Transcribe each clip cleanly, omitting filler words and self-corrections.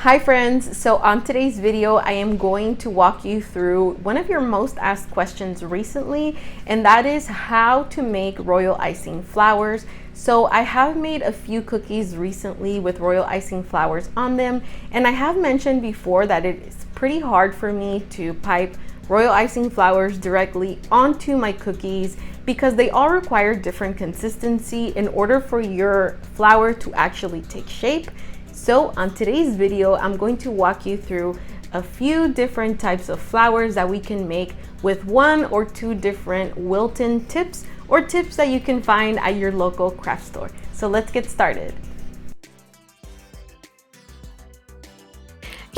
Hi friends, so on today's video I am going to walk you through one of your most asked questions recently, and that is how to make royal icing flowers. So I have made a few cookies recently with royal icing flowers on them, and I have mentioned before that it is pretty hard for me to pipe royal icing flowers directly onto my cookies because they all require different consistency in order for your flower to actually take shape. So on today's video, I'm going to walk you through a few different types of flowers that we can make with one or two different Wilton tips or tips that you can find at your local craft store. So let's get started.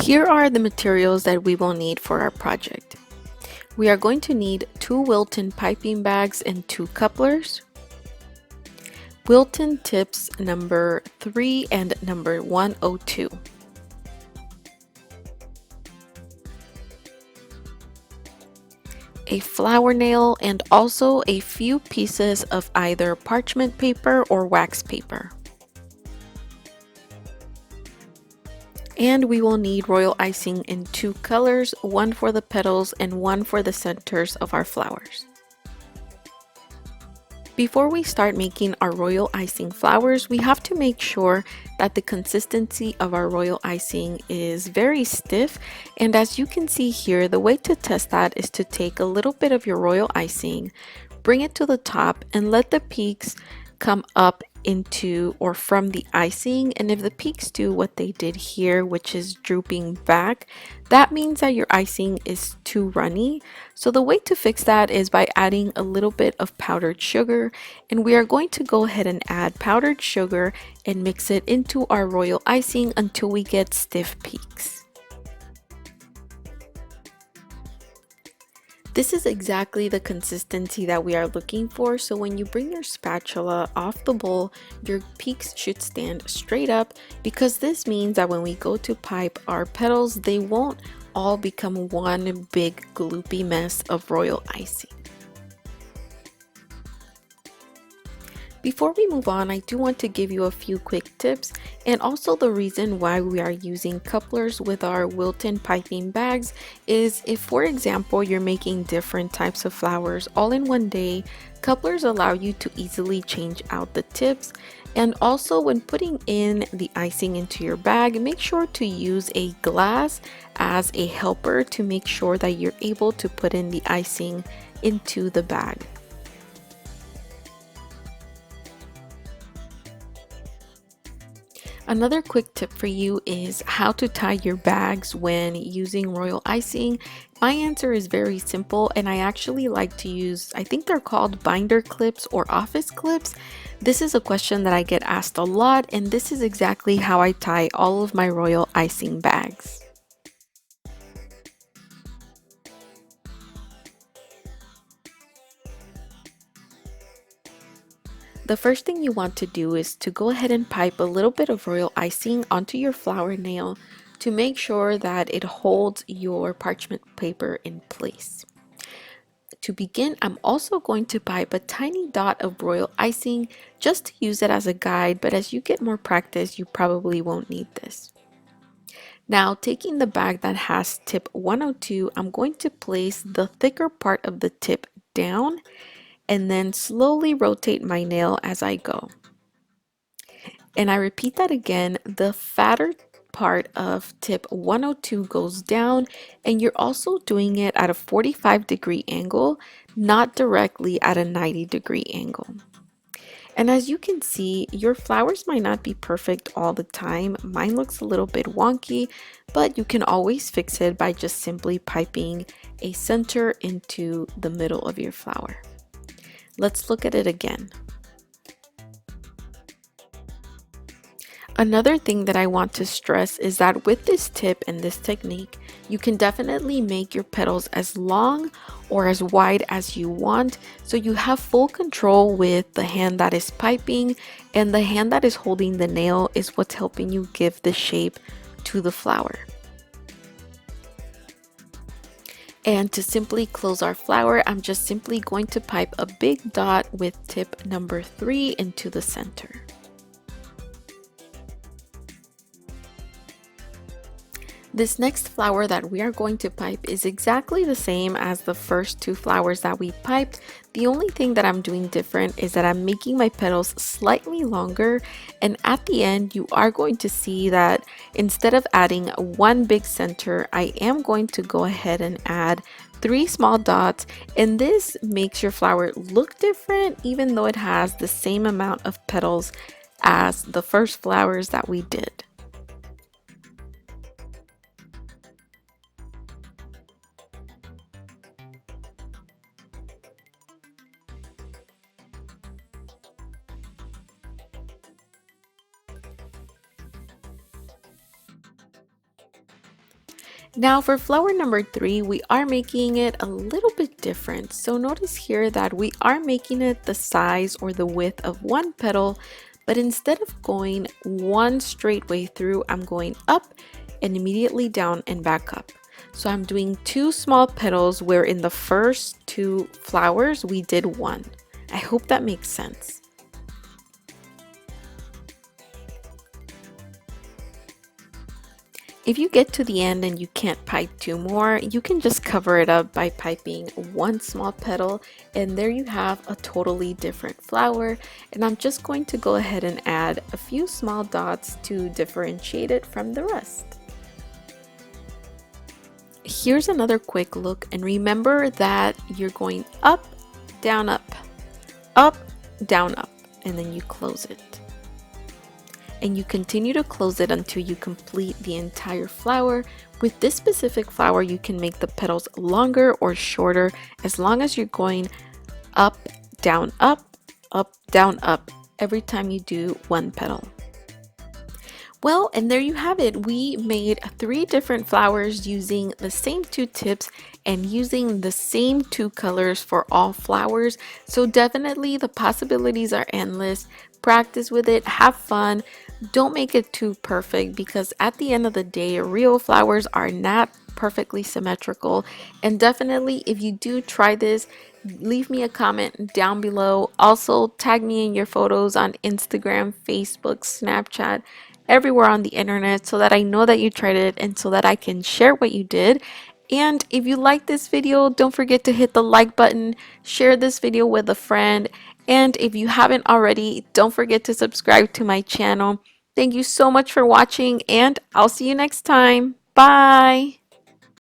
Here are the materials that we will need for our project. We are going to need 2 Wilton piping bags and 2 couplers, Wilton tips number 3 and number 102. A flower nail and also a few pieces of either parchment paper or wax paper. And we will need royal icing in 2 colors, one for the petals and one for the centers of our flowers. Before we start making our royal icing flowers, we have to make sure that the consistency of our royal icing is very stiff. And as you can see here, the way to test that is to take a little bit of your royal icing, bring it to the top, and let the peaks come up into or from the icing. And if the peaks do what they did here, which is drooping back, that means that your icing is too runny. So the way to fix that is by adding a little bit of powdered sugar, and we are going to go ahead and add powdered sugar and mix it into our royal icing until we get stiff peaks. This is exactly the consistency that we are looking for, so when you bring your spatula off the bowl, your peaks should stand straight up, because this means that when we go to pipe our petals, they won't all become one big gloopy mess of royal icing. Before we move on, I do want to give you a few quick tips and also the reason why we are using couplers with our Wilton piping bags is if, for example, you're making different types of flowers all in one day, couplers allow you to easily change out the tips. And also when putting in the icing into your bag, make sure to use a glass as a helper to make sure that you're able to put in the icing into the bag. Another quick tip for you is how to tie your bags when using royal icing. My answer is very simple, and I actually like to use, I think they're called binder clips or office clips. This is a question that I get asked a lot, and this is exactly how I tie all of my royal icing bags. The first thing you want to do is to go ahead and pipe a little bit of royal icing onto your flower nail to make sure that it holds your parchment paper in place. To begin, I'm also going to pipe a tiny dot of royal icing just to use it as a guide, but as you get more practice, you probably won't need this. Now, taking the bag that has tip 102, I'm going to place the thicker part of the tip down and then slowly rotate my nail as I go. And I repeat that again, the fatter part of tip 102 goes down, and you're also doing it at a 45-degree angle, not directly at a 90-degree angle. And as you can see, your flowers might not be perfect all the time. Mine looks a little bit wonky, but you can always fix it by just simply piping a center into the middle of your flower. Let's look at it again. Another thing that I want to stress is that with this tip and this technique, you can definitely make your petals as long or as wide as you want, so you have full control with the hand that is piping, and the hand that is holding the nail is what's helping you give the shape to the flower. And to simply close our flower, I'm just simply going to pipe a big dot with tip number 3 into the center. This next flower that we are going to pipe is exactly the same as the first two flowers that we piped. The only thing that I'm doing different is that I'm making my petals slightly longer, and at the end you are going to see that instead of adding one big center, I am going to go ahead and add 3 small dots, and this makes your flower look different even though it has the same amount of petals as the first flowers that we did. Now for flower number 3, we are making it a little bit different. So notice here that we are making it the size or the width of one petal, but instead of going one straight way through, I'm going up and immediately down and back up. So I'm doing 2 small petals where in the first 2 flowers we did 1. I hope that makes sense. If you get to the end and you can't pipe 2 more, you can just cover it up by piping 1 small petal, and there you have a totally different flower. And I'm just going to go ahead and add a few small dots to differentiate it from the rest. Here's another quick look, and remember that you're going up, down, up, down, up, and then you close it. And you continue to close it until you complete the entire flower. With this specific flower, you can make the petals longer or shorter as long as you're going up, down, up, down, up every time you do one petal. Well, and there you have it. We made 3 different flowers using the same 2 tips and using the same 2 colors for all flowers. So definitely the possibilities are endless. Practice with it, have fun. Don't make it too perfect because at the end of the day, real flowers are not perfectly symmetrical. And definitely if you do try this, leave me a comment down below. Also tag me in your photos on Instagram, Facebook, Snapchat, everywhere on the internet so that I know that you tried it and so that I can share what you did. And if you like this video, don't forget to hit the like button, share this video with a friend, and if you haven't already, don't forget to subscribe to my channel. Thank you so much for watching, and I'll see you next time. Bye!